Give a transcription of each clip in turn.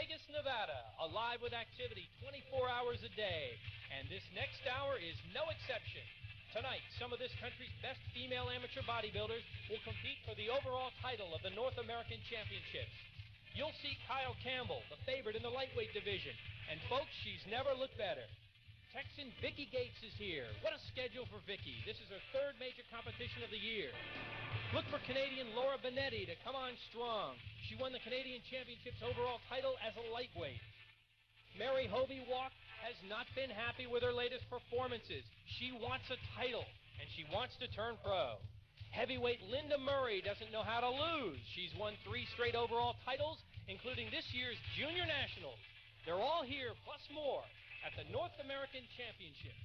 Vegas, Nevada, alive with activity 24 hours a day. And this next hour is no exception. Tonight, some of this country's best female amateur bodybuilders will compete for the overall title of the North American Championships. You'll see Kyle Campbell, the favorite in the lightweight division. And folks, she's never looked better. Texan Vicky Gates is here. What a schedule for Vicky. This is her third major competition of the year. Look for Canadian Laura Benetti to come on strong. She won the Canadian Championships overall title as a lightweight. Mary Hovey-Walk has not been happy with her latest performances. She wants a title, and she wants to turn pro. Heavyweight Linda Murray doesn't know how to lose. She's won 3 straight overall titles, including this year's Junior Nationals. They're all here, plus more, at the North American Championships.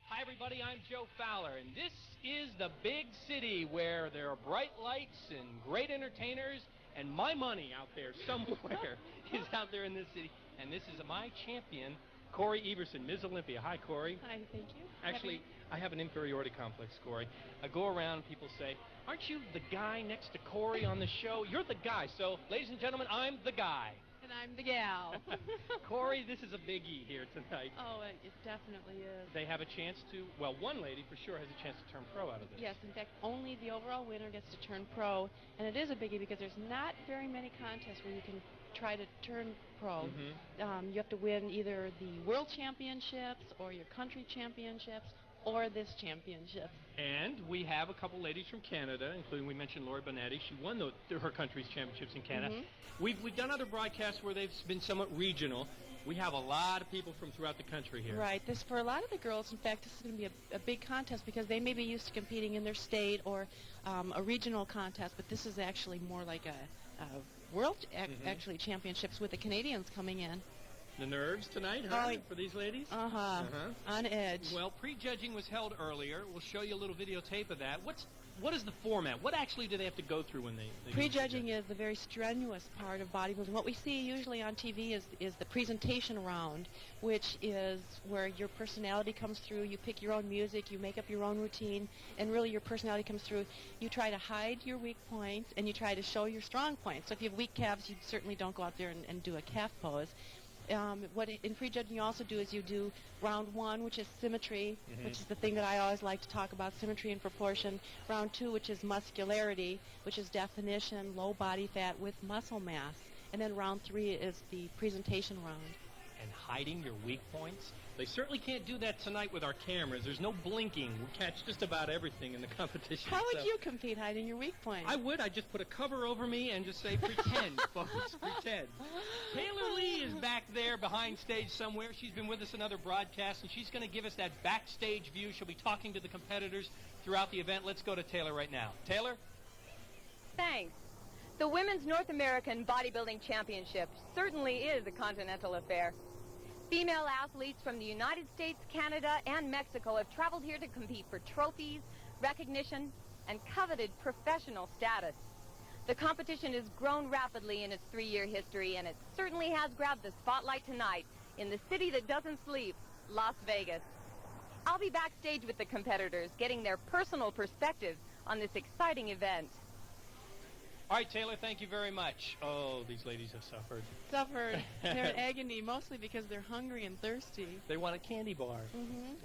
Hi, everybody. I'm Joe Fowler, and this is the big city where there are bright lights and great entertainers, and my money out there somewhere is out there in this city. And this is my champion, Corey Everson, Ms. Olympia. Hi, Corey. Hi, thank you. Actually, I have an inferiority complex, Corey. I go around and people say, aren't you the guy next to Corey on the show? You're the guy. So, ladies and gentlemen, I'm the guy. And I'm the gal. Corey, this is a biggie here tonight. Oh, it definitely is. They have a chance to, well, one lady for sure has a chance to turn pro out of this. Yes, in fact, only the overall winner gets to turn pro. And it is a biggie because there's not very many contests where you can try to turn pro. Mm-hmm. You have to win either the World Championships or your country championships or this championship. And we have a couple ladies from Canada, including we mentioned Laura Benetti. She won her country's championships in Canada. Mm-hmm. We've done other broadcasts where they've been somewhat regional. We have a lot of people from throughout the country here. Right. This, for a lot of the girls, in fact, this is going to be a big contest because they may be used to competing in their state or a regional contest, but this is actually more like a world actually championships with the Canadians coming in. The nerves tonight, huh, for these ladies? On edge. Well, prejudging was held earlier. We'll show you a little videotape of that. What is the format? What actually do they have to go through when they prejudging is the very strenuous part of bodybuilding. What we see usually on TV is the presentation round, which is where your personality comes through. You pick your own music, you make up your own routine, and really your personality comes through. You try to hide your weak points, and you try to show your strong points. So if you have weak calves, you certainly don't go out there and do a calf pose. What in prejudging you also do is you do round 1, which is symmetry, which is the thing that I always like to talk about, symmetry and proportion. Round 2, which is muscularity, which is definition, low body fat with muscle mass. And then round 3 is the presentation round. And hiding your weak points? They certainly can't do that tonight with our cameras. There's no blinking. We'll catch just about everything in the competition. How would you compete hiding your weak points? I would. I'd just put a cover over me and just say, pretend, folks, pretend. Taylor Lee is back there behind stage somewhere. She's been with us in other broadcasts, and she's going to give us that backstage view. She'll be talking to the competitors throughout the event. Let's go to Taylor right now. Taylor? Thanks. The Women's North American Bodybuilding Championship certainly is a continental affair. Female athletes from the United States, Canada, and Mexico have traveled here to compete for trophies, recognition, and coveted professional status. The competition has grown rapidly in its 3-year history, and it certainly has grabbed the spotlight tonight in the city that doesn't sleep, Las Vegas. I'll be backstage with the competitors, getting their personal perspectives on this exciting event. All right, Taylor, thank you very much. Oh, these ladies have suffered. They're in agony, mostly because they're hungry and thirsty. They want a candy bar.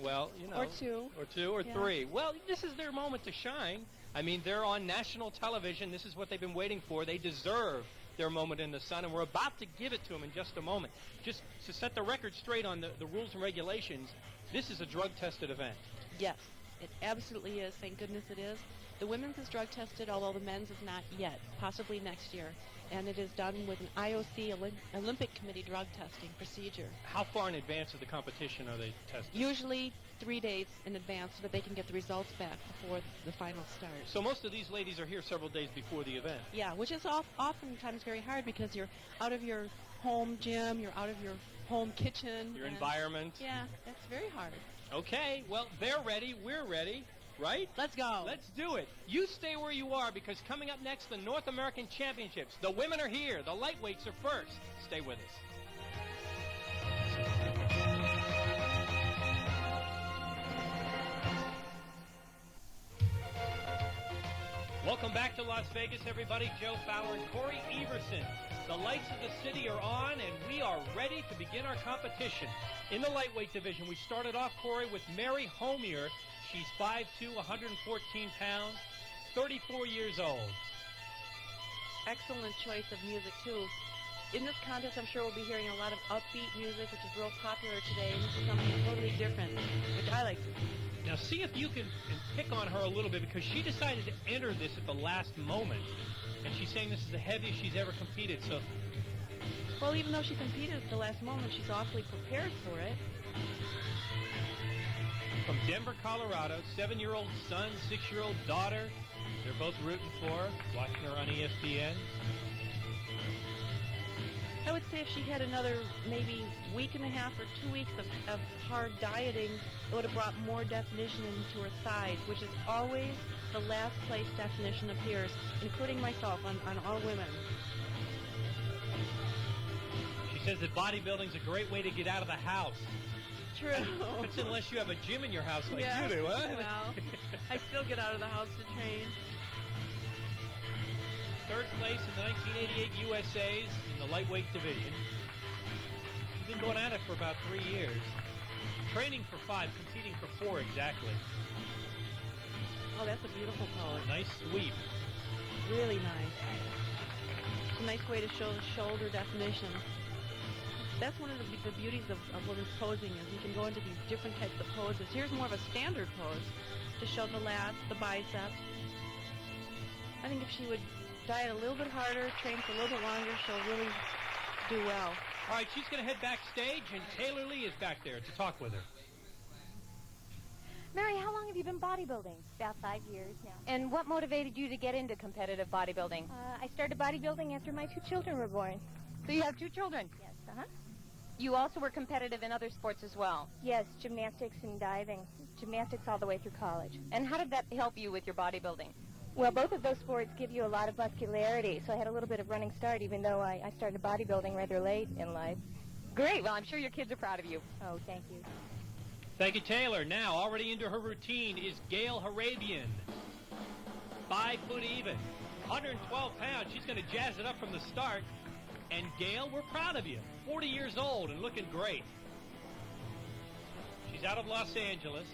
Well, you know. Or two. Or 2 or 3. Well, this is their moment to shine. I mean, they're on national television. This is what they've been waiting for. They deserve their moment in the sun, and we're about to give it to them in just a moment. Just to set the record straight on the rules and regulations, this is a drug-tested event. Yes, it absolutely is. Thank goodness it is. The women's is drug tested, although the men's is not yet, possibly next year. And it is done with an IOC Olympic Committee drug testing procedure. How far in advance of the competition are they tested? Usually 3 days in advance so that they can get the results back before the final start. So most of these ladies are here several days before the event. Yeah, which is oftentimes very hard because you're out of your home gym, you're out of your home kitchen. Your environment. Yeah, that's very hard. Okay, well, they're ready, we're ready. Right? Let's go. Let's do it. You stay where you are because coming up next, the North American Championships. The women are here. The lightweights are first. Stay with us. Welcome back to Las Vegas, everybody. Joe Fowler and Corey Everson. The lights of the city are on, and we are ready to begin our competition. In the lightweight division, we started off, Corey, with Mary Homier. She's 5'2", 114 pounds, 34 years old. Excellent choice of music, too. In this contest, I'm sure we'll be hearing a lot of upbeat music, which is real popular today, and this is something totally different, which I like. Now, see if you can pick on her a little bit, because she decided to enter this at the last moment, and she's saying this is the heaviest she's ever competed, so... Well, even though she competed at the last moment, she's awfully prepared for it. From Denver, Colorado, 7-year-old son, 6-year-old daughter. They're both rooting for her, watching her on ESPN. I would say if she had another maybe week and a half or 2 weeks of hard dieting, it would have brought more definition into her thighs, which is always the last place definition appears, including myself, on all women. She says that bodybuilding is a great way to get out of the house. True. That's unless you have a gym in your house like yeah. you do, huh? Well, I still get out of the house to train. Third place in the 1988 USA's in the lightweight division. She's been going at it for about 3 years. Training for 5, competing for 4 exactly. Oh, that's a beautiful pose. Nice sweep. Really nice. It's a nice way to show the shoulder definition. That's one of the beauties of women's posing, is you can go into these different types of poses. Here's more of a standard pose to show the lats, the biceps. I think if she would diet a little bit harder, train for a little bit longer, she'll really do well. All right, she's going to head backstage, and Taylor Lee is back there to talk with her. Mary, how long have you been bodybuilding? About 5 years now. And what motivated you to get into competitive bodybuilding? I started bodybuilding after my 2 children were born. So you have 2 children? Yes, You also were competitive in other sports as well. Yes, gymnastics and diving. Gymnastics all the way through college. And how did that help you with your bodybuilding? Well, both of those sports give you a lot of muscularity, so I had a little bit of running start, even though I started bodybuilding rather late in life. Great. Well, I'm sure your kids are proud of you. Oh, thank you. Thank you, Taylor. Now, already into her routine is Gail Harabian. 5 foot even, 112 pounds. She's going to jazz it up from the start. And Gail, we're proud of you. 40 years old and looking great. She's out of Los Angeles.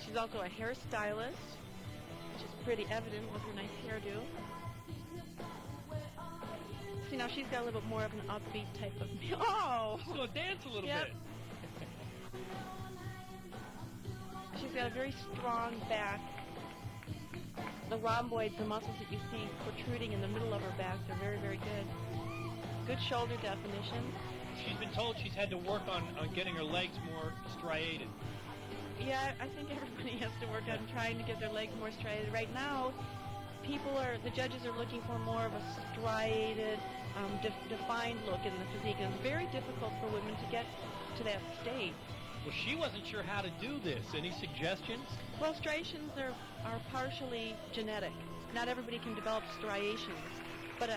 She's also a hairstylist, which is pretty evident with her nice hairdo. See, now she's got a little bit more of an upbeat type of... Oh! She's going to dance a little bit. She's got a very strong back. The rhomboids, the muscles that you see protruding in the middle of her back, are very, very good. Good shoulder definition. She's been told she's had to work on getting her legs more striated. Yeah, I think everybody has to work on trying to get their legs more striated. Right now, the judges are looking for more of a striated, defined look in the physique. And it's very difficult for women to get to that state. Well, she wasn't sure how to do this. Any suggestions? Well, striations are partially genetic. Not everybody can develop striations, but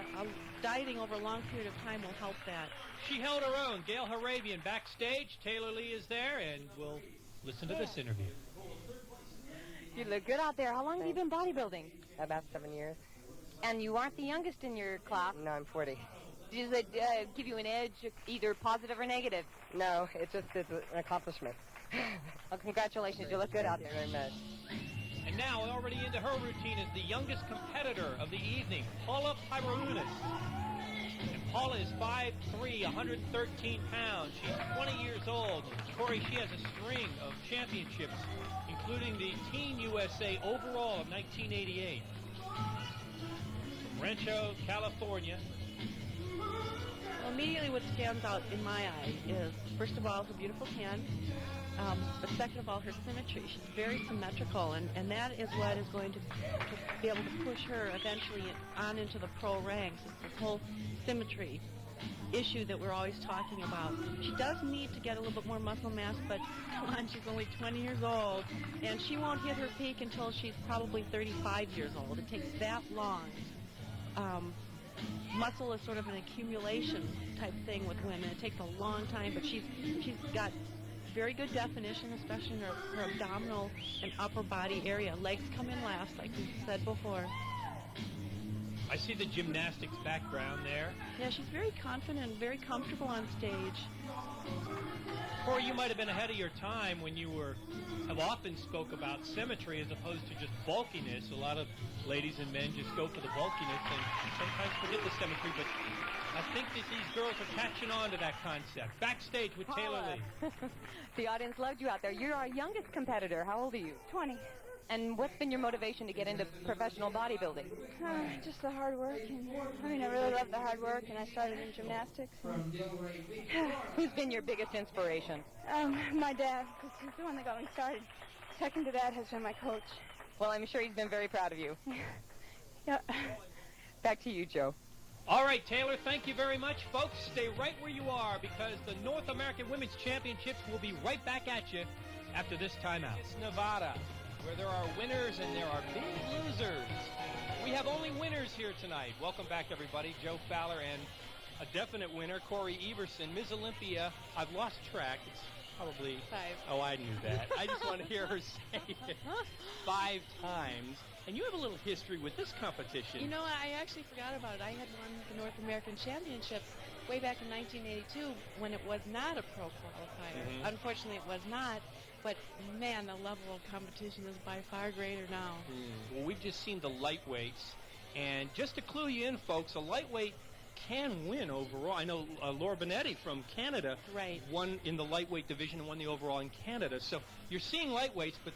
dieting over a long period of time will help that. She held her own. Gail Harabian backstage. Taylor Lee is there, and we'll listen to this interview. You look good out there. How long have you been bodybuilding? About 7 years. And you aren't the youngest in your class. No, I'm 40. Does it give you an edge, either positive or negative? No, it's an accomplishment. Well, congratulations. You look good out there. Thank you very much. And now, already into her routine, is the youngest competitor of the evening, Paula Pyrounis. And Paula is 5'3", 113 pounds. She's 20 years old. Corey, she has a string of championships, including the Team USA overall of 1988. From Rancho, California. Well, immediately what stands out in my eye is, first of all, her beautiful tan. But second of all, her symmetry. She's very symmetrical, and that is what is going to be able to push her eventually on into the pro ranks. It's this whole symmetry issue that we're always talking about. She does need to get a little bit more muscle mass, but come on, she's only 20 years old, and she won't hit her peak until she's probably 35 years old. It takes that long. Muscle is sort of an accumulation type thing with women. It takes a long time, but she's got very good definition, especially in her abdominal and upper body area. Legs come in last, like we said before. I see the gymnastics background there. Yeah, she's very confident, very comfortable on stage. Or you might have been ahead of your time when you have often spoke about symmetry as opposed to just bulkiness. A lot of ladies and men just go for the bulkiness and sometimes forget the symmetry, but I think that these girls are catching on to that concept. Backstage with Taylor Lee. The audience loved you out there. You're our youngest competitor. How old are you? 20. And what's been your motivation to get into professional bodybuilding? Just the hard work. I really love the hard work, and I started in gymnastics. Who's been your biggest inspiration? My dad, because he's the one that got me started. Second to that has been my coach. Well, I'm sure he's been very proud of you. Yeah. Back to you, Joe. All right, Taylor, thank you very much. Folks, stay right where you are because the North American Women's Championships will be right back at you after this timeout. It's Nevada, where there are winners and there are big losers. We have only winners here tonight. Welcome back, everybody. Joe Fowler and a definite winner, Corey Everson. Ms. Olympia, I've lost track. It's probably... 5. Oh, I knew that. I just want to hear her say it 5 times. And you have a little history with this competition. You know, I actually forgot about it. I had won the North American Championship way back in 1982 when it was not a pro qualifier. Mm-hmm. Unfortunately, it was not. But, man, the level of competition is by far greater now. Well, we've just seen the lightweights. And just to clue you in, folks, a lightweight can win overall. I know Laura Benetti from Canada won in the lightweight division and won the overall in Canada. So you're seeing lightweights, but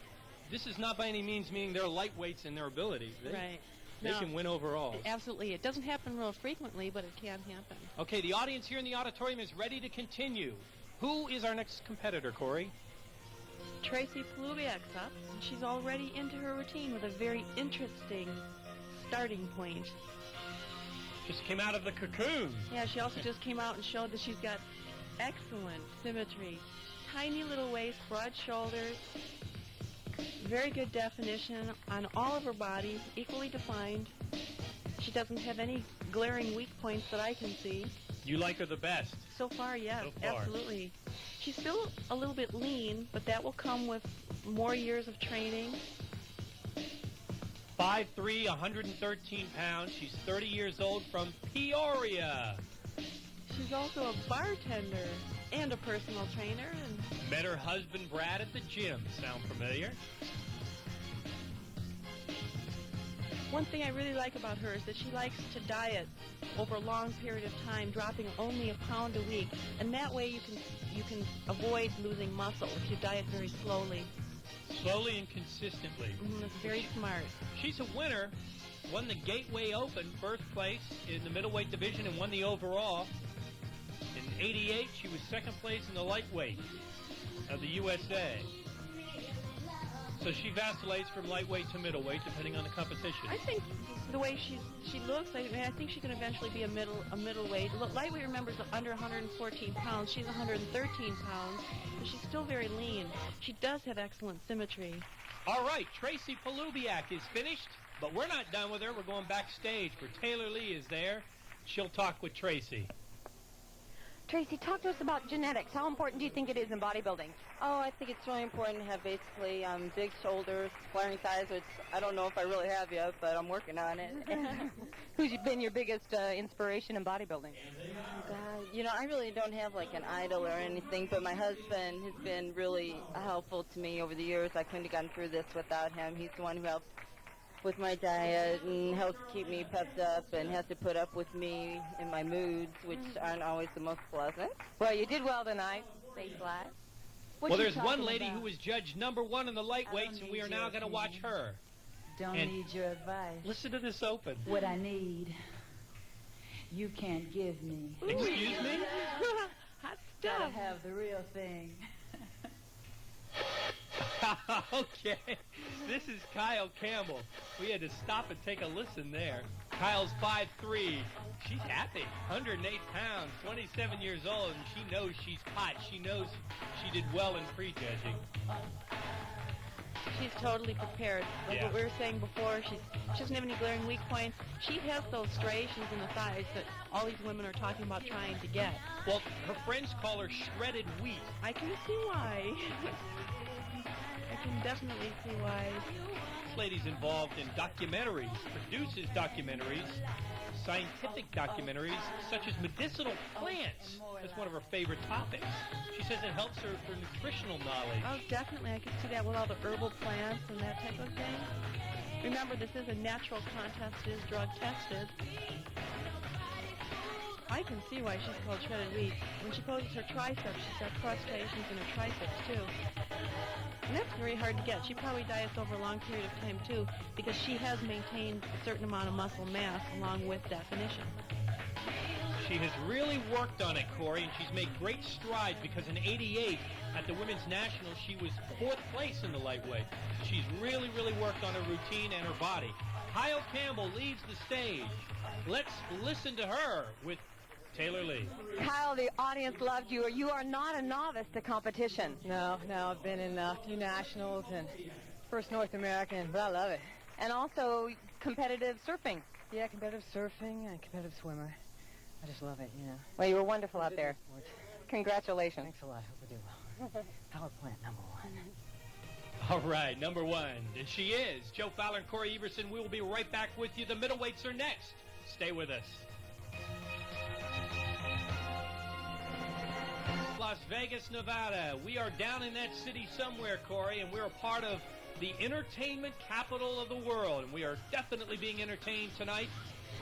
this is not by any means meaning they're lightweights in their ability. They can win overall. Absolutely. It doesn't happen real frequently, but it can happen. Okay, the audience here in the auditorium is ready to continue. Who is our next competitor, Corey? Tracy Polubiak's up, and she's already into her routine with a very interesting starting point. Just came out of the cocoon. Yeah, she also just came out and showed that she's got excellent symmetry. Tiny little waist, broad shoulders, very good definition on all of her body, equally defined. She doesn't have any glaring weak points that I can see. You like her the best? So far, yes, So far. absolutely. She's still a little bit lean, but that will come with more years of training. 5'3", 113 pounds. She's 30 years old from Peoria. She's also a bartender and a personal trainer. And Met her husband, Brad, at the gym. Sound familiar? one thing I really like about her is that she likes to diet over a long period of time, dropping only a pound a week. And that way you can avoid losing muscle if you diet very slowly. Slowly and consistently. That's very smart. She's a winner. Won the Gateway Open, first place in the middleweight division, and won the overall. In '88, she was second place in the lightweight of the USA. So she vacillates from lightweight to middleweight, depending on the competition. I think the way she looks, I think she can eventually be a middleweight. Lightweight, remember, is under 114 pounds. She's 113 pounds, but she's still very lean. She does have excellent symmetry. All right, Tracy Polubiak is finished, but we're not done with her. We're going backstage where Taylor Lee is there. She'll talk with Tracy. Tracy, talk to us about genetics. How important do you think it is in bodybuilding? Oh, I think it's really important to have basically big shoulders, flaring thighs, which I don't know if I really have yet, but I'm working on it. Who's been your biggest inspiration in bodybuilding? You know, I really don't have like an idol or anything, but my husband has been really helpful to me over the years. I couldn't have gotten through this without him. He's the one who helps with my diet and helps keep me pepped up and has to put up with me in my moods, which aren't always the most pleasant. Well, you did well tonight. Thanks a lot. Well, there's one lady who was judged #1 in the lightweights, and we are now going to watch her. Don't need your advice. Listen to this open. What I need, you can't give me. Excuse me? Hot Gotta stuff. have the real thing. Okay, this is Kyle Campbell. We had to stop and take a listen there. Kyle's 5'3". She's happy. 108 pounds, 27 years old, and she knows she's hot. She knows she did well in prejudging. She's totally prepared. Like what we were saying before, she doesn't have any glaring weak points. She has those striations in the thighs that all these women are talking about trying to get. Well, her friends call her shredded wheat. I can see why. I can definitely see why. This lady's involved in documentaries, produces documentaries, scientific documentaries, such as medicinal plants. That's one of her favorite topics. She says it helps her for nutritional knowledge. Oh, definitely. I can see that with all the herbal plants and that type of thing. Remember, this is a natural contest. It is drug tested. I can see why she's called shredded wheat. When she poses her triceps, she's got cross striations in her triceps, too. And that's very hard to get. She probably diets over a long period of time, too, because she has maintained a certain amount of muscle mass along with definition. She has really worked on it, Corey, and she's made great strides because in '88 at the Women's Nationals, she was 4th place in the lightweight. She's really, really worked on her routine and her body. Kyle Campbell leaves the stage. Let's listen to her with Taylor Lee. Kyle, the audience loved you. You are not a novice to competition. No, I've been in a few nationals and first North American, but I love it. And also competitive surfing. Yeah, competitive surfing and competitive swimmer. I just love it, you know. Well, you were wonderful out there. Congratulations. Thanks a lot. Hope we do well. Power plant number 1. All right, number 1. And she is. Joe Fowler and Corey Everson. We will be right back with you. The middleweights are next. Stay with us. Las Vegas, Nevada. We are down in that city somewhere, Corey, and we're a part of the entertainment capital of the world, and we are definitely being entertained tonight.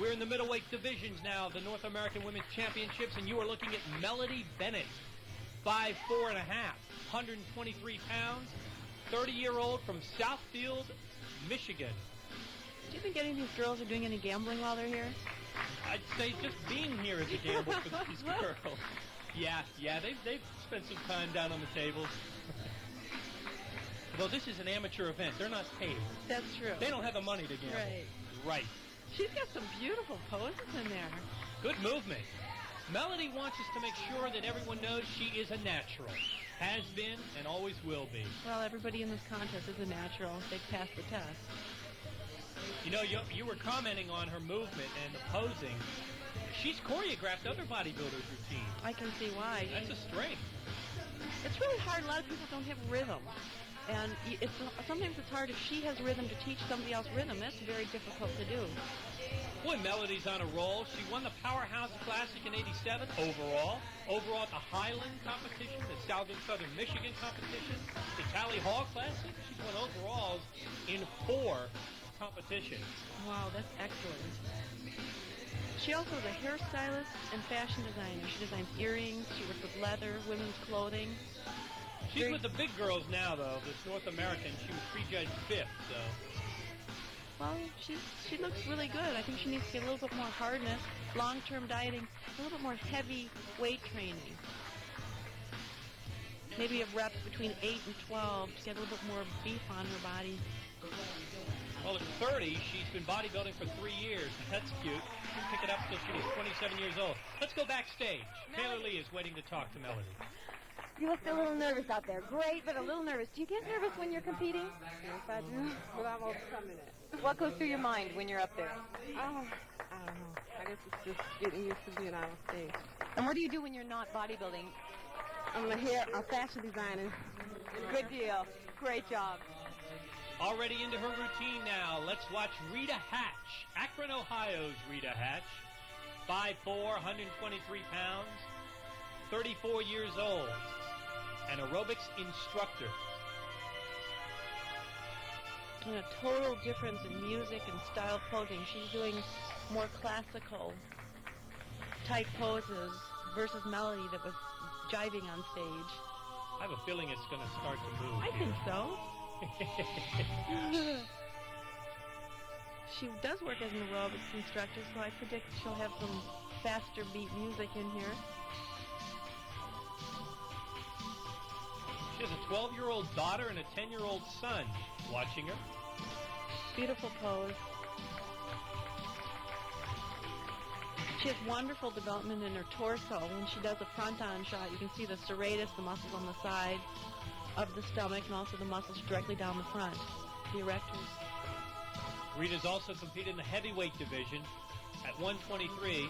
We're in the middleweight divisions now, the North American Women's Championships, and you are looking at Melody Bennett, 5'4.5", 123 pounds, 30-year-old from Southfield, Michigan. Do you think any of these girls are doing any gambling while they're here? I'd say just being here is a gamble for these girls. Yeah, they've spent some time down on the tables. Though this is an amateur event, they're not paid. That's true. They don't have the money to gamble. Right. She's got some beautiful poses in there. Good movement. Melody wants us to make sure that everyone knows she is a natural. Has been and always will be. Well, everybody in this contest is a natural. They passed the test. You know, you were commenting on her movement and the posing. She's choreographed other bodybuilders' routines. I can see why. That's a strength. It's really hard. A lot of people don't have rhythm. And sometimes it's hard if she has rhythm to teach somebody else rhythm. That's very difficult to do. Boy, Melody's on a roll. She won the Powerhouse Classic in '87 overall. Overall at the Highland competition, the Southern Michigan competition, the Tally Hall Classic. She's won overalls in 4 competitions. Wow, that's excellent. She also is a hairstylist and fashion designer. She designs earrings. She works with leather, women's clothing. She's with the big girls now, though. This North American, she was prejudged 5th, so. Well, she looks really good. I think she needs to get a little bit more hardness, long-term dieting, a little bit more heavy weight training. Maybe a reps between 8 and 12 to get a little bit more beef on her body. Well, at 30, she's been bodybuilding for 3 years. That's cute. She'll pick it up until she was 27 years old. Let's go backstage. Taylor Lee is waiting to talk to Melody. You looked a little nervous out there. Great, but a little nervous. Do you get nervous when you're competing? Yes, I do, but I'm overcoming it. What goes through your mind when you're up there? I don't know. I guess it's just getting used to being on stage. And what do you do when you're not bodybuilding? I'm a fashion designer. Good deal. Great job. Already into her routine now. Let's watch Rita Hatch. Akron, Ohio's Rita Hatch. 5'4", 123 pounds, 34 years old. An aerobics instructor. And a total difference in music and style posing. She's doing more classical type poses versus Melody that was jiving on stage. I have a feeling it's going to start to move. I think so. She does work as an aerobics instructor, so I predict she'll have some faster beat music in here. She has a 12-year-old daughter and a 10-year-old son watching her. Beautiful pose. She has wonderful development in her torso. When she does a front-on shot, you can see the serratus, the muscles on the side of the stomach, and also the muscles directly down the front, the erectors. Rita's also competed in the heavyweight division at 123.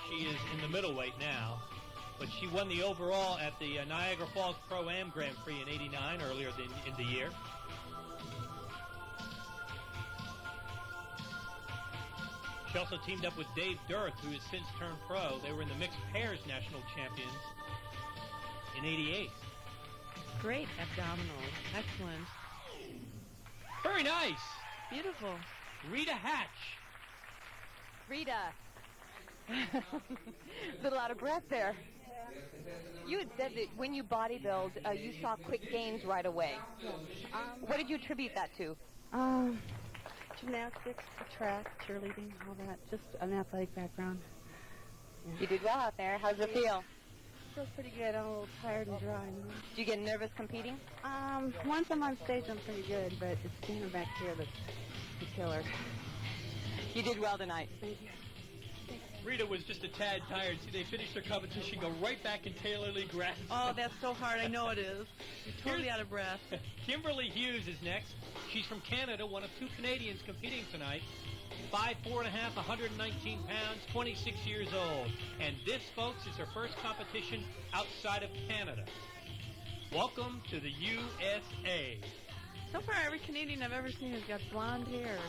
She is in the middleweight now, but she won the overall at the Niagara Falls Pro-Am Grand Prix in '89 earlier in the year. She also teamed up with Dave Durth, who has since turned pro. They were in the mixed pairs national champions in '88. Great abdominals. Excellent. Very nice. Beautiful. Rita Hatch. Rita. Little out of breath there. You had said that when you bodybuild, you saw quick gains right away. What did you attribute that to? Gymnastics, track, cheerleading, all that. Just an athletic background. Yeah. You did well out there. How's it feel? Feels pretty good. I'm a little tired and dry. Do you get nervous competing? Once I'm on stage, I'm pretty good, but it's standing back here that's the killer. You did well tonight. Thank you. Rita was just a tad tired. See, they finished their competition, go right back in tailorly grass. Oh, that's so hard. I know it is. You're totally out of breath. Kimberly Hughes is next. She's from Canada, one of two Canadians competing tonight. 5'4.5", 119 pounds, 26 years old. And this, folks, is her first competition outside of Canada. Welcome to the USA. So far, every Canadian I've ever seen has got blonde hair.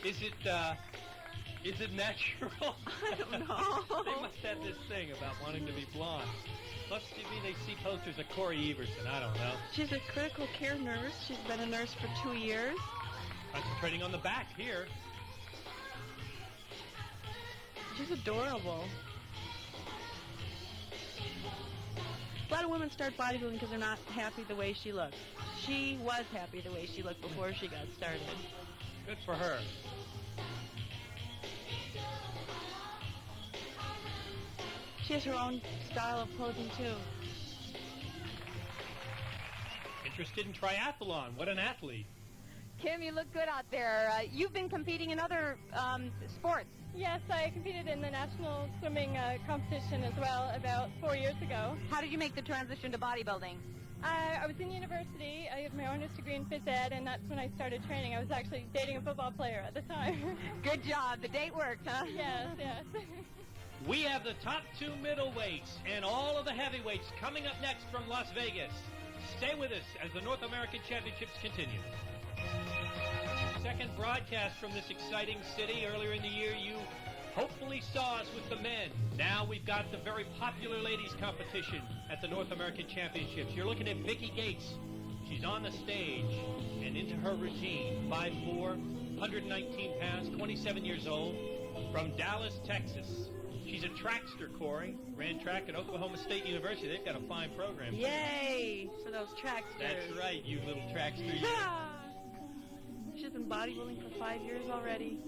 Is it natural? I don't know. They must have this thing about wanting to be blonde. Must be they see posters of Corey Everson. I don't know. She's a critical care nurse. She's been a nurse for 2 years. Concentrating on the back here. She's adorable. A lot of women start bodybuilding because they're not happy the way she looks. She was happy the way she looked before she got started. Good for her. She has her own style of posing, too. Interested in triathlon. What an athlete. Kim, you look good out there. You've been competing in other sports. Yes, I competed in the national swimming competition as well about 4 years ago. How did you make the transition to bodybuilding? I was in university. I have my honors degree in phys ed, and that's when I started training. I was actually dating a football player at the time. Good job. The date worked, huh? Yes, yes. We have the top two middleweights and all of the heavyweights coming up next from Las Vegas. Stay with us as the North American Championships continue. Second broadcast from this exciting city. Earlier in the year, you hopefully saw us with the men. Now we've got the very popular ladies competition at the North American Championships. You're looking at Vicki Gates. She's on the stage and into her routine. 5'4", 119 pounds, 27 years old, from Dallas, Texas. She's a trackster, Corey. Ran track at Oklahoma State University. They've got a fine program. Yay for those tracksters. That's right, you little trackster. You. She's been bodybuilding for 5 years already.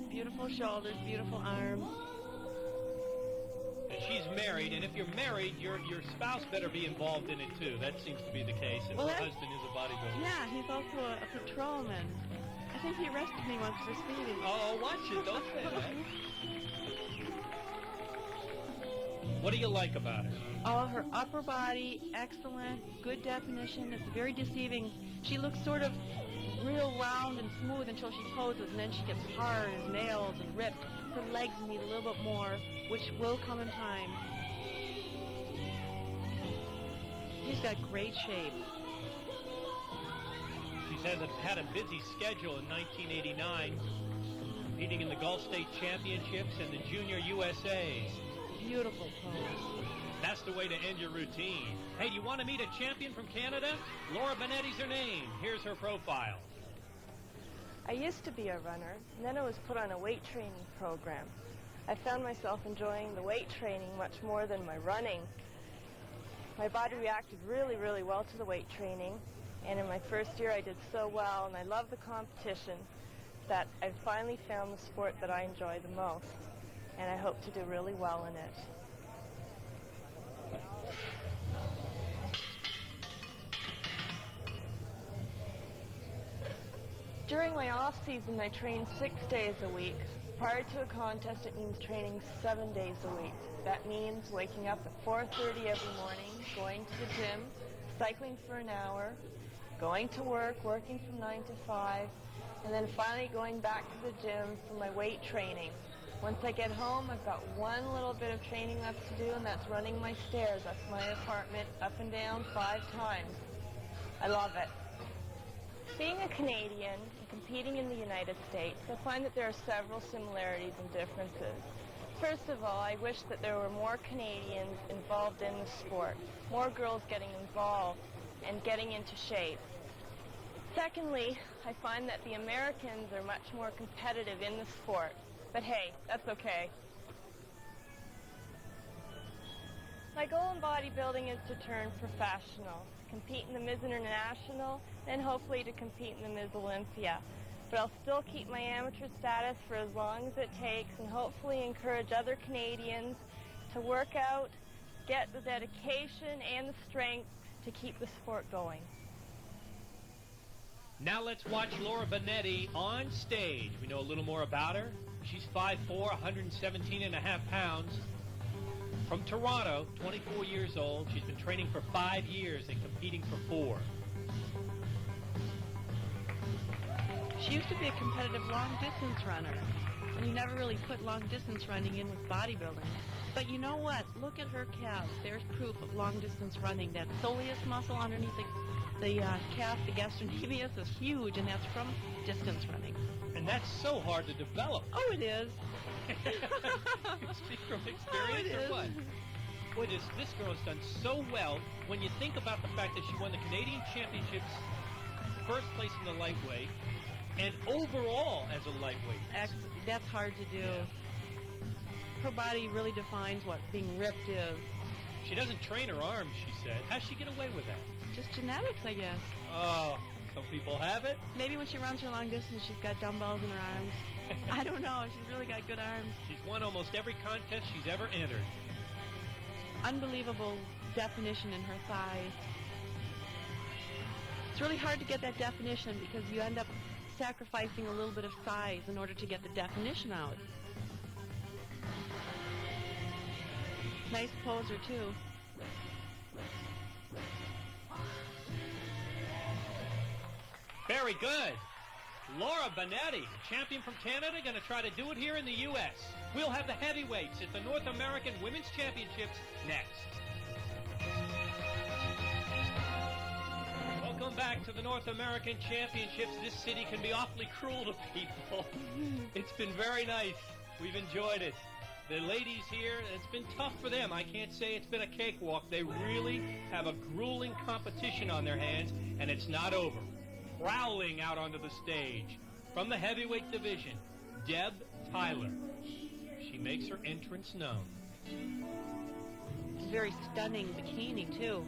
Beautiful shoulders, beautiful arms. And she's married, and if you're married, your spouse better be involved in it too. That seems to be the case. And Well, her that's- husband is a bodybuilder. Yeah, he's also a patrolman. I think he arrested me once for speeding. Oh, watch it. Don't say that. What do you like about her? Oh, her upper body, excellent, good definition. It's very deceiving. She looks sort of real round and smooth until she poses, and then she gets hard as nails and ripped. Her legs need a little bit more, which will come in time. She's got great shape. She's had a busy schedule in 1989, competing in the Gulf State Championships and the Junior USAs. Beautiful pose. That's the way to end your routine. Hey, do you want to meet a champion from Canada? Laura Benetti's her name. Here's her profile. I used to be a runner, and then I was put on a weight training program. I found myself enjoying the weight training much more than my running. My body reacted really, really well to the weight training, and in my first year I did so well, and I loved the competition, that I finally found the sport that I enjoy the most, and I hope to do really well in it. During my off-season, I train 6 days a week. Prior to a contest, it means training 7 days a week. That means waking up at 4:30 every morning, going to the gym, cycling for an hour, going to work, working from 9 to 5, and then finally going back to the gym for my weight training. Once I get home, I've got one little bit of training left to do, and that's running my stairs. That's my apartment, up and down 5 times. I love it. Being a Canadian and competing in the United States, I find that there are several similarities and differences. First of all, I wish that there were more Canadians involved in the sport, more girls getting involved and getting into shape. Secondly, I find that the Americans are much more competitive in the sport, but hey, that's okay. My goal in bodybuilding is to turn professional, compete in the Ms. International, and hopefully to compete in the Ms. Olympia. But I'll still keep my amateur status for as long as it takes and hopefully encourage other Canadians to work out, get the dedication and the strength to keep the sport going. Now let's watch Laura Benetti on stage. We know a little more about her. She's 5'4", 117.5 pounds. From Toronto, 24 years old. She's been training for 5 years and competing for 4. She used to be a competitive long-distance runner, and you never really put long-distance running in with bodybuilding. But you know what? Look at her calves. There's proof of long-distance running. That soleus muscle underneath the calf, the gastrocnemius, is huge, and that's from distance running. And that's so hard to develop. Oh, it is. Speak from experience or what? Boy, this girl has done so well when you think about the fact that she won the Canadian Championships, first place in the lightweight, and overall as a lightweight. That's hard to do. Yeah. Her body really defines what being ripped is. She doesn't train her arms, she said. How'd she get away with that? Just genetics, I guess. Oh, some people have it. Maybe when she runs her long distance, she's got dumbbells in her arms. I don't know. She's really got good arms. She's won almost every contest she's ever entered. Unbelievable definition in her thigh. It's really hard to get that definition because you end up sacrificing a little bit of size in order to get the definition out. Nice poser, too. Very good. Laura Benetti, champion from Canada, going to try to do it here in the U.S. We'll have the heavyweights at the North American Women's Championships next. Welcome back to the North American Championships. This city can be awfully cruel to people. It's been very nice. We've enjoyed it. The ladies here, it's been tough for them. I can't say it's been a cakewalk. They really have a grueling competition on their hands, and it's not over. Prowling out onto the stage from the heavyweight division, Deb Tyler. She makes her entrance known. It's a very stunning bikini, too.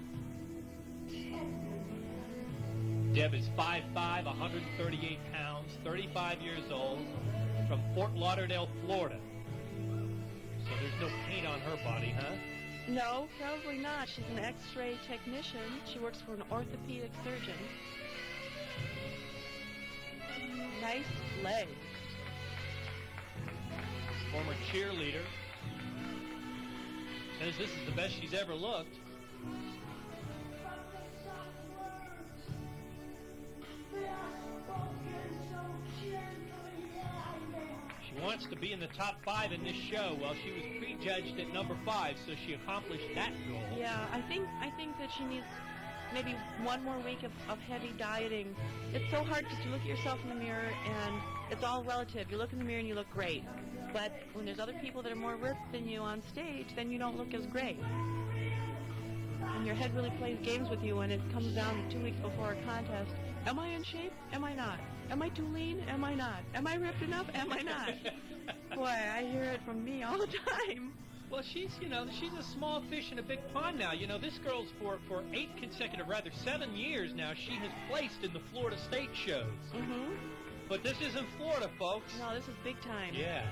Deb is 5'5", 138 pounds, 35 years old, from Fort Lauderdale, Florida. So there's no paint on her body, huh? No, probably not. She's an X-ray technician. She works for an orthopedic surgeon. Nice legs. Former cheerleader. Says this is the best she's ever looked. She wants to be in the top 5 in this show. Well, she was prejudged at number 5, so she accomplished that goal. Yeah, I think that she needs maybe one more week of heavy dieting. It's so hard because you look at yourself in the mirror and it's all relative. You look in the mirror and you look great. But when there's other people that are more ripped than you on stage, then you don't look as great. And your head really plays games with you when it comes down to 2 weeks before a contest. Am I in shape? Am I not? Am I too lean? Am I not? Am I ripped enough? Am I not? Boy, I hear it from me all the time. Well, she's a small fish in a big pond now. This girl's for 8 consecutive, rather 7 years now, she has placed in the Florida State shows. Mm-hmm. But this isn't Florida, folks. No, this is big time. Yeah.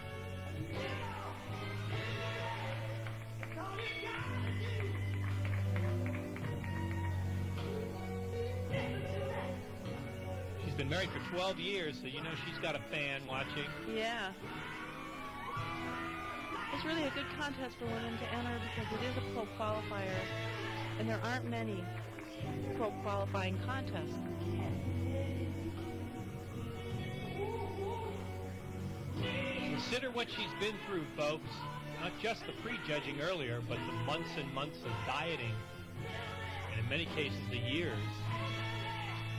She's been married for 12 years, so she's got a fan watching. Yeah. It's really a good contest for women to enter because it is a pro qualifier, and there aren't many pro qualifying contests. Consider what she's been through, folks. Not just the prejudging earlier, but the months and months of dieting, and in many cases, the years.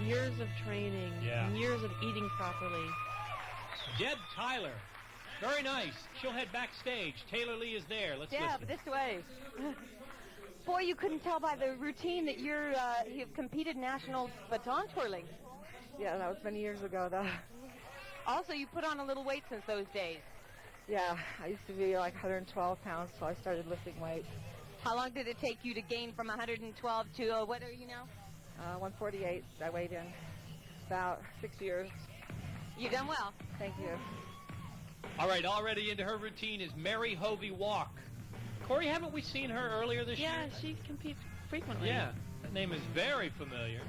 years of training, Yeah. and years of eating properly. Deb Tyler. Very nice. She'll head backstage. Taylor Lee is there. Let's Deb, listen. this way. Boy, you couldn't tell by the routine that you've competed national baton twirling. Yeah, that was many years ago, though. Also, you put on a little weight since those days. Yeah, I used to be like 112 pounds, so I started lifting weights. How long did it take you to gain from 112 to, what are you now? 148, I weighed in. About 6 years. You've done well. Thank you. All right, already into her routine is Mary Hovey Walk. Corey, haven't we seen her earlier this year? Yeah, she competes frequently. Yeah, that name is very familiar.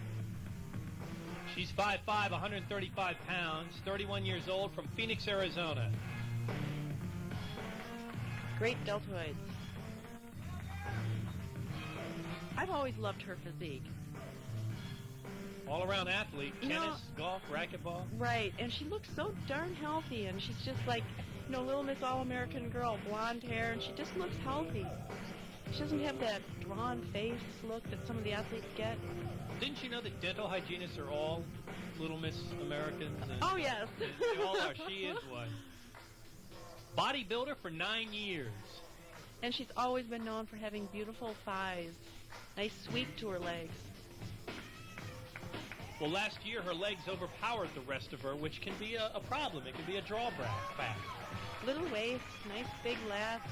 She's 5'5", 135 pounds, 31 years old, from Phoenix, Arizona. Great deltoids. I've always loved her physique. All-around athlete, You know- tennis, golf, racquetball. Right, and she looks so darn healthy, and she's just like, Little Miss All-American girl, blonde hair, and she just looks healthy. She doesn't have that drawn face look that some of the athletes get. Didn't you know that dental hygienists are all Little Miss Americans? And Oh, yes. they all are. She is one. Bodybuilder for 9 years. And she's always been known for having beautiful thighs, nice sweep to her legs. Well, last year her legs overpowered the rest of her, which can be a problem. It can be a drawback. Little waist, nice big lats.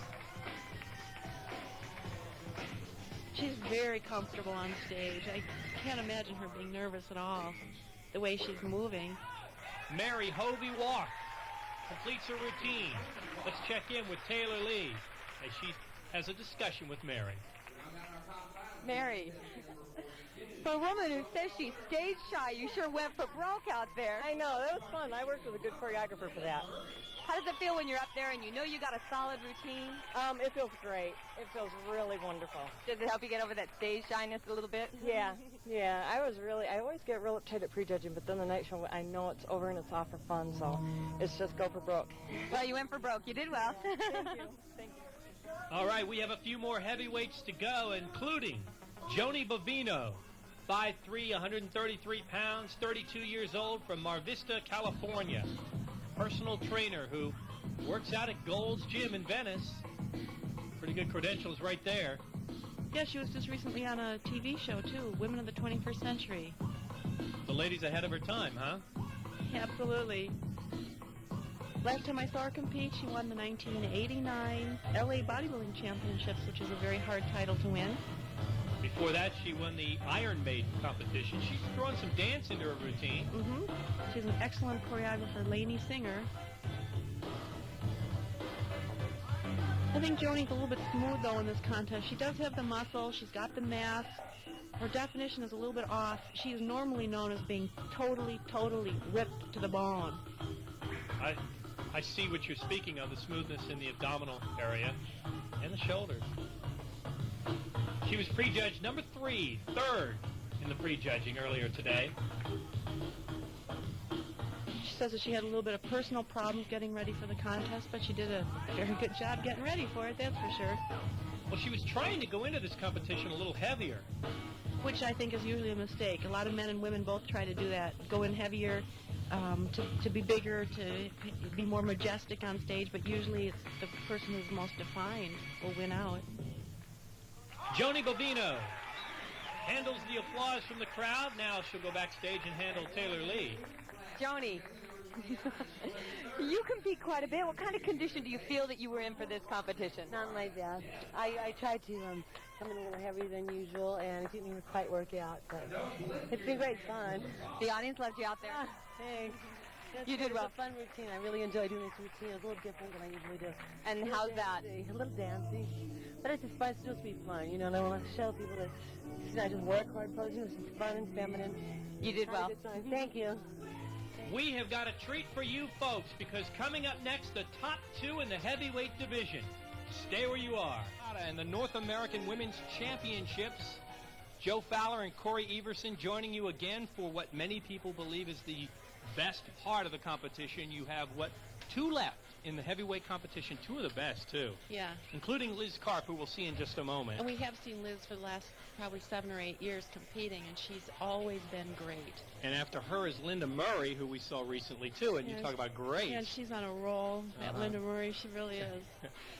She's very comfortable on stage. I can't imagine her being nervous at all, the way she's moving. Mary Hovey Walk completes her routine. Let's check in with Taylor Lee as she has a discussion with Mary. Mary, for a woman who says she's stage shy, you sure went for broke out there. I know, that was fun. I worked with a good choreographer for that. How does it feel when you're up there and you know you got a solid routine? It feels great. It feels really wonderful. Does it help you get over that stage shyness a little bit? Yeah. I always get real uptight at prejudging, but then the night show, I know it's over and it's off for fun, so it's just go for broke. Well, you went for broke. You did well. Thank you. Thank you. All right, we have a few more heavyweights to go, including Joni Bovino, 5'3", 133 pounds, 32 years old, from Mar Vista, California. Personal trainer who works out at Gold's Gym in Venice. Pretty good credentials right there. Yeah, she was just recently on a TV show, too, Women of the 21st Century. The lady's ahead of her time, huh? Absolutely. Last time I saw her compete, she won the 1989 LA Bodybuilding Championships, which is a very hard title to win. Before that, she won the Iron Maiden competition. She's thrown some dance into her routine. She's an excellent choreographer, Lainey Singer. I think Joni's a little bit smooth, though, in this contest. She does have the muscle. She's got the mass. Her definition is a little bit off. She is normally known as being totally ripped to the bone. I see what you're speaking of, the smoothness in the abdominal area and the shoulders. She was prejudged number 3, third in the prejudging earlier today. She says that she had a little bit of personal problems getting ready for the contest, but she did a very good job getting ready for it, that's for sure. Well, she was trying to go into this competition a little heavier. Which I think is usually a mistake. A lot of men and women both try to do that, go in heavier, to be bigger, to be more majestic on stage, but usually it's the person who's most defined will win out. Joni Bovino handles the applause from the crowd. Now she'll go backstage and handle Taylor Lee. Joni, you compete quite a bit. What kind of condition do you feel that you were in for this competition? Not my best. I tried to come in a little heavier than usual, and it didn't even quite work out. But it's been great fun. The audience loved you out there. Thanks. You did well. It's a fun routine. I really enjoy doing this routine. It's a little different than I usually do. And how's that? A little dancing. But it's just fun. It's supposed to be fun. You know, and I want to show people that it's not just work hard posing. It's just fun and feminine. You did well. Thank you. We have got a treat for you folks, because coming up next, the top 2 in the heavyweight division. Stay where you are. In the North American Women's Championships, Joe Fowler and Corey Everson joining you again for what many people believe is the best part of the competition. You have, 2 left. in the heavyweight competition, two of the best, too, Yeah. including Liz Karp, who we'll see in just a moment. And we have seen Liz for the last probably 7 or 8 years competing, and she's always been great. And after her is Linda Murray, who we saw recently, too, and you talk about great. And she's on a roll, that Linda Murray. She really is.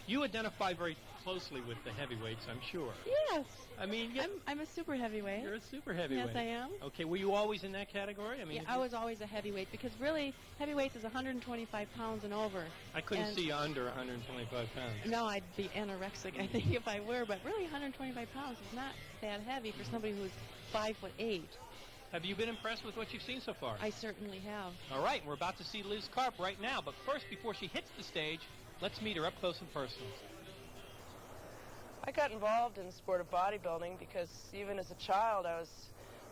You identify very closely with the heavyweights, I'm sure. Yes. I mean, I'm a super heavyweight. You're a super heavyweight. Yes, I am. Okay, were you always in that category? I mean, I was always a heavyweight because really heavyweights is 125 pounds and over. I couldn't see you under 125 pounds. No, I'd be anorexic, I think, if I were. But really, 125 pounds is not that heavy for somebody who's 5'8". Have you been impressed with what you've seen so far? I certainly have. All right, we're about to see Liz Karp right now. But first, before she hits the stage, let's meet her up close and personal. I got involved in the sport of bodybuilding because even as a child I was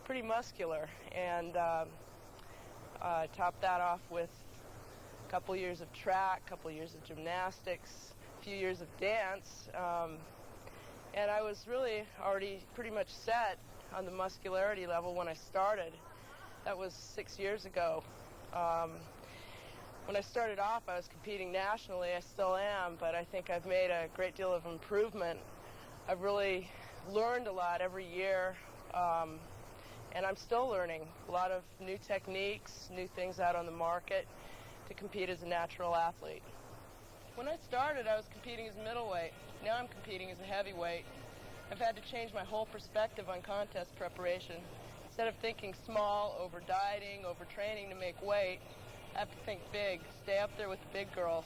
pretty muscular, and I topped that off with a couple years of track, a couple years of gymnastics, a few years of dance, and I was really already pretty much set on the muscularity level when I started. That was 6 years ago. When I started off, I was competing nationally. I still am, but I think I've made a great deal of improvement. I've really learned a lot every year, and I'm still learning a lot of new techniques, new things out on the market to compete as a natural athlete. When I started, I was competing as middleweight. Now I'm competing as a heavyweight. I've had to change my whole perspective on contest preparation. Instead of thinking small, over dieting, over training to make weight, I have to think big, stay up there with the big girls.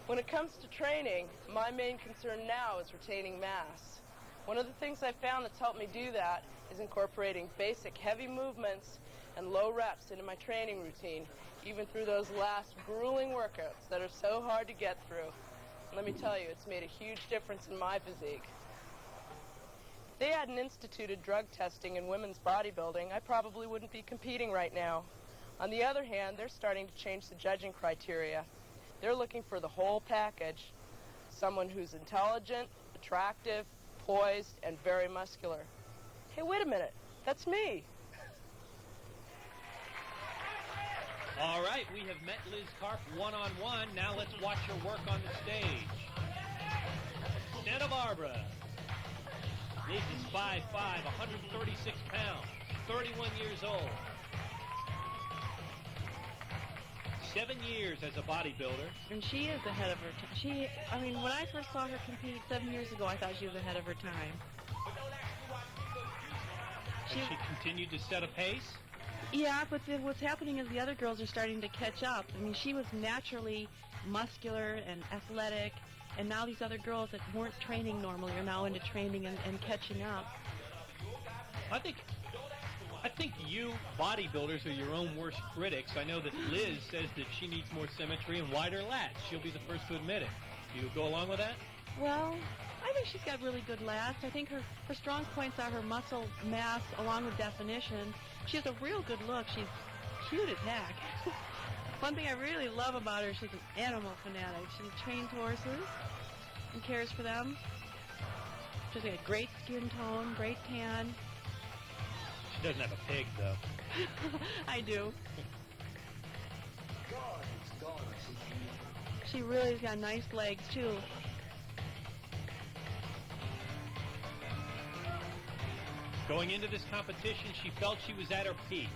When it comes to training, my main concern now is retaining mass. One of the things I've found that's helped me do that is incorporating basic heavy movements and low reps into my training routine, even through those last grueling workouts that are so hard to get through. And let me tell you, it's made a huge difference in my physique. If they hadn't instituted drug testing in women's bodybuilding, I probably wouldn't be competing right now. On the other hand, they're starting to change the judging criteria. They're looking for the whole package, someone who's intelligent, attractive, poised, and very muscular. Hey, wait a minute, that's me. All right, we have met Liz Karp one-on-one. Now let's watch her work on the stage. Santa Barbara. Liz is 5'5", 136 pounds, 31 years old. 7 years as a bodybuilder. And she is ahead of her time. I mean, when I first saw her compete 7 years ago, I thought she was ahead of her time. And she continued to set a pace? Yeah, but what's happening is the other girls are starting to catch up. I mean, she was naturally muscular and athletic, and now these other girls that weren't training normally are now into training and catching up. I think you bodybuilders are your own worst critics. I know that Liz says that she needs more symmetry and wider lats. She'll be the first to admit it. Do you go along with that? Well, I think she's got really good lats. I think her strong points are her muscle mass along with definition. She has a real good look. She's cute as heck. One thing I really love about her, she's an animal fanatic. She trains horses and cares for them. She's got a great skin tone, great tan. She doesn't have a pig, though. I do. She really's got nice legs, too. Going into this competition, she felt she was at her peak.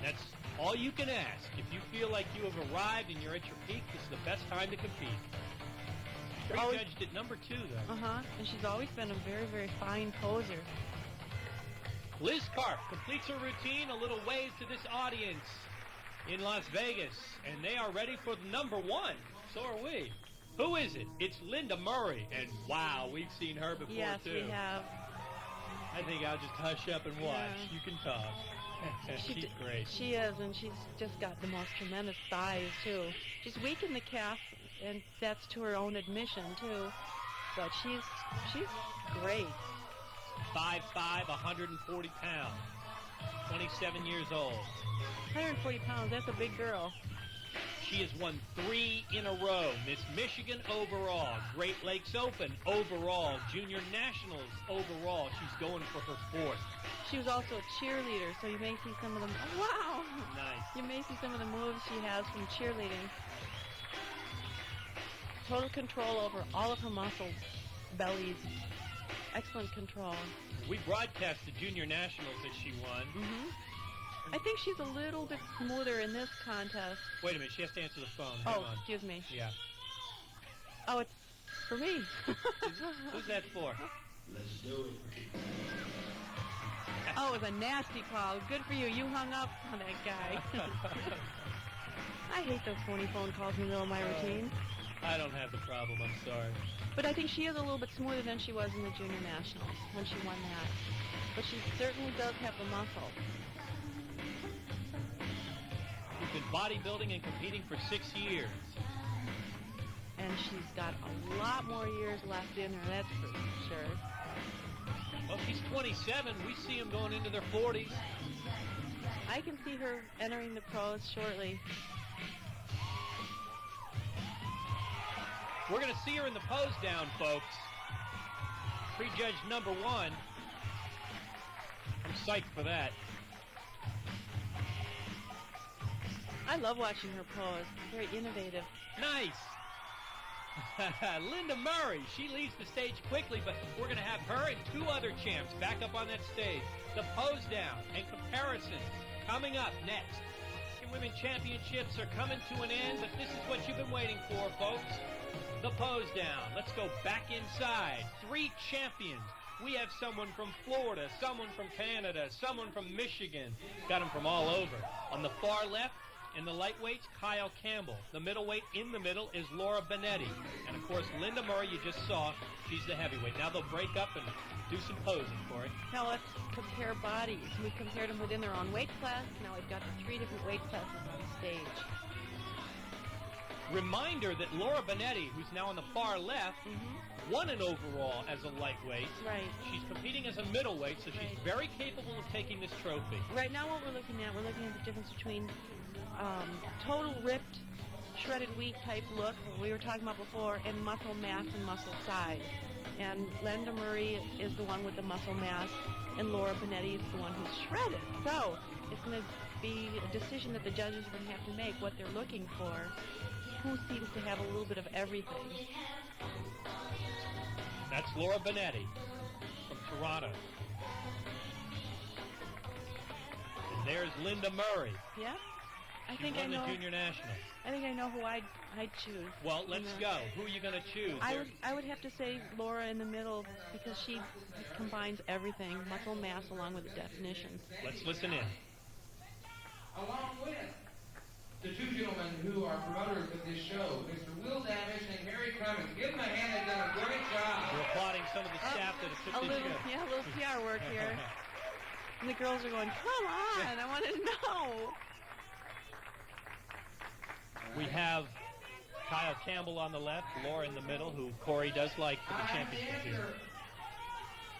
That's all you can ask. If you feel like you have arrived and you're at your peak, this is the best time to compete. Prejudged at number 2, though. And she's always been a very, very fine poser. Liz Karp completes her routine a little ways to this audience in Las Vegas, and they are ready for the number 1. So are we. Who is it? It's Linda Murray, and wow, we've seen her before, yes, too. Yes, we have. I think I'll just hush up and watch. Yeah. You can talk. She's great. She is, and she's just got the most tremendous thighs, too. She's weak in the calf, and that's to her own admission, too. But she's great. 5'5", 140 pounds, 27 years old. 140 pounds, that's a big girl. She has won 3 in a row. Miss Michigan overall, Great Lakes Open overall, Junior Nationals overall. She's going for her 4th. She was also a cheerleader, so you may see some of them. Oh, wow! Nice. You may see some of the moves she has from cheerleading. Total control over all of her muscles, bellies. Excellent control. We broadcast the Junior Nationals that she won. I think she's a little bit smoother in this contest. Wait a minute, she has to answer the phone. Hang on. Excuse me. Yeah. Oh, it's for me. Who's that for? Let's do it. Oh, it was a nasty call. Good for you. You hung up on that guy. I hate those phony phone calls in the middle of my routine. I don't have the problem, I'm sorry. But I think she is a little bit smoother than she was in the Junior Nationals when she won that. But she certainly does have the muscle. She's been bodybuilding and competing for 6 years. And she's got a lot more years left in her, that's for sure. Well, she's 27. We see them going into their 40s. I can see her entering the pros shortly. We're going to see her in the pose down, folks. Prejudge number 1. I'm psyched for that. I love watching her pose. Very innovative. Nice. Linda Murray, she leaves the stage quickly, but we're going to have her and 2 other champs back up on that stage. The pose down and comparison coming up next. The Women Championships are coming to an end, but this is what you've been waiting for, folks. The pose down. Let's go back inside. 3 champions. We have someone from Florida, someone from Canada, someone from Michigan. Got them from all over. On the far left, in the lightweights, Kyle Campbell. The middleweight in the middle is Laura Benetti. And, of course, Linda Murray, you just saw, she's the heavyweight. Now they'll break up and do some posing, Corey. Now let's compare bodies. We compared them within their own weight class. Now we've got the 3 different weight classes on the stage. Reminder that Laura Benetti, who's now on the far left, won an overall as a lightweight. Right. She's competing as a middleweight, so she's very capable of taking this trophy. Right now what we're looking at the difference between total ripped, shredded wheat type look, we were talking about before, and muscle mass and muscle size. And Linda Murray is the one with the muscle mass, and Laura Benetti is the one who's shredded. So it's going to be a decision that the judges are going to have to make, what they're looking for. Who seems to have a little bit of everything. That's Laura Benetti from Toronto. And there's Linda Murray. Yeah? I She think won I know. the Junior Nationals. I think I know who I'd choose. Well, let's go. Who are you going to choose? I would have to say Laura in the middle because she combines everything, muscle mass along with the definitions. Let's listen in. Along with the 2 gentlemen who are promoters of this show, Mr. Will Davish and Harry Clemens. Give them a hand, they've done a great job. We're applauding some of the staff that have took this show. Yeah, a little PR work here. And the girls are going, come on, I want to know. We have Kyle Campbell on the left, Laura in the middle, who Corey does like for the championship team.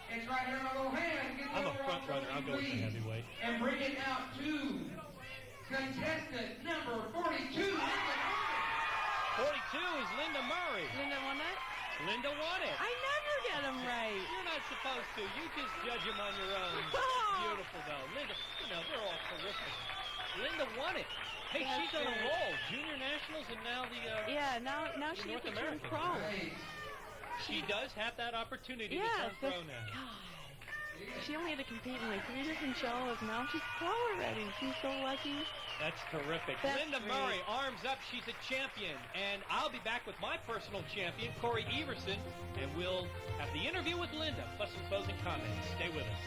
It's right here in my little hand. Get I'm a front runner. I'll go with the heavyweight. And bring it out to contestant number 42, Linda Murray. 42 is Linda Murray. Linda won that? Linda won it. I never get them right. You're not supposed to. You just judge them on your own. Beautiful, though. Linda, they're all terrific. Linda won it. Hey, That's she's on a right. roll. Junior Nationals and now the now she North gets to turn American. pro. She does have that opportunity to Yeah, turn pro now. God. She only had to compete in like 3 different shows. Now she's pro already. She's so lucky. That's terrific. That's Linda great. Murray, arms up. She's a champion. And I'll be back with my personal champion, Corey Everson, and we'll have the interview with Linda, plus some closing comments. Stay with us.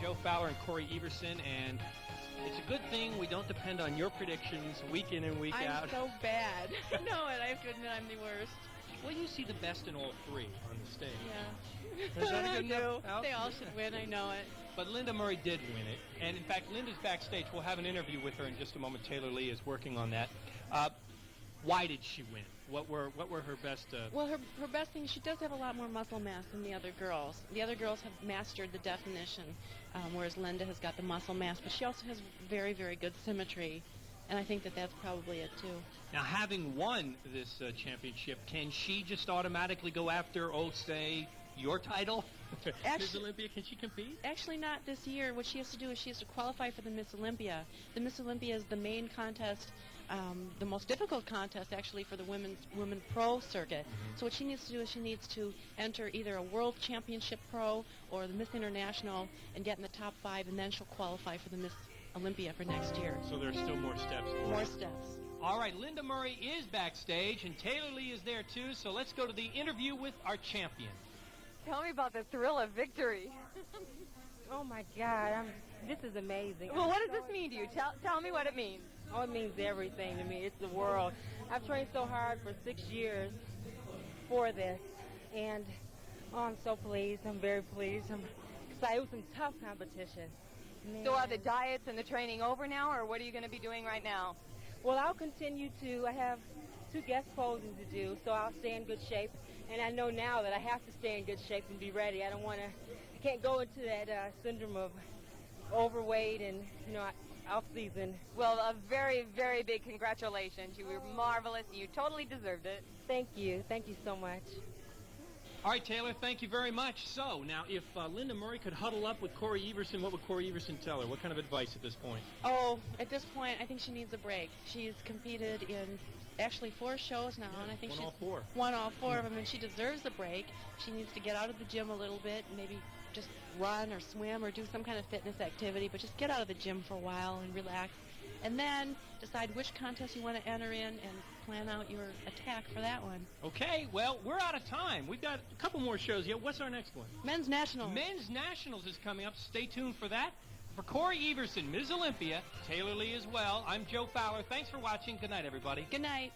Joe Fowler and Corey Everson, and it's a good thing we don't depend on your predictions week in and week out. I'm so bad. I know it. I have to admit I'm the worst. Well, you see the best in all 3 on the stage. Yeah. Is that a I good do. enough They all should win. I know it. But Linda Murray did win it. And, in fact, Linda's backstage. We'll have an interview with her in just a moment. Taylor Lee is working on that. Why did she win? What were her best? Well, her best thing, she does have a lot more muscle mass than the other girls. The other girls have mastered the definition, whereas Linda has got the muscle mass, but she also has very, very good symmetry, and I think that that's probably it too. Now, having won this championship, can she just automatically go after, say, your title? Miss Olympia, can she compete? Actually, not this year. What she has to do is she has to qualify for the Miss Olympia. The Miss Olympia is the main contest, the most difficult contest actually for the women pro circuit. So what she needs to do is she needs to enter either a World Championship Pro or the Miss International and get in the top 5, and then she'll qualify for the Miss Olympia for next year. So there's still more steps. More steps. All right, Linda Murray is backstage, and Taylor Lee is there too, so let's go to the interview with our champion. Tell me about the thrill of victory. Oh my God, this is amazing. Well, what does this mean to you? Tell me what it means. Oh, it means everything to me. It's the world. I've trained so hard for 6 years for this, and I'm so pleased. I'm very pleased. I'm excited. It was some tough competition. Man. So are the diets and the training over now, or what are you going to be doing right now? Well, I'll continue to. I have 2 guest posing to do, so I'll stay in good shape. And I know now that I have to stay in good shape and be ready. I can't go into that syndrome of overweight and, off season. Well, a very, very big congratulations. You were marvelous. You totally deserved it. Thank you. Thank you so much. All right, Taylor, thank you very much. So, now, if Linda Murray could huddle up with Corey Everson, what would Corey Everson tell her? What kind of advice at this point? Oh, at this point, I think she needs a break. She's competed in actually 4 shows now, and I think she's won all 4 of them, and she deserves a break. She needs to get out of the gym a little bit, maybe just run or swim or do some kind of fitness activity, but just get out of the gym for a while and relax, and then decide which contest you want to enter in and plan out your attack for that one. Okay, well, we're out of time. We've got a couple more shows yet. What's our next one? Men's Nationals. Men's Nationals is coming up. Stay tuned for that. For Corey Everson, Ms. Olympia, Taylor Lee as well, I'm Joe Fowler. Thanks for watching. Good night, everybody. Good night.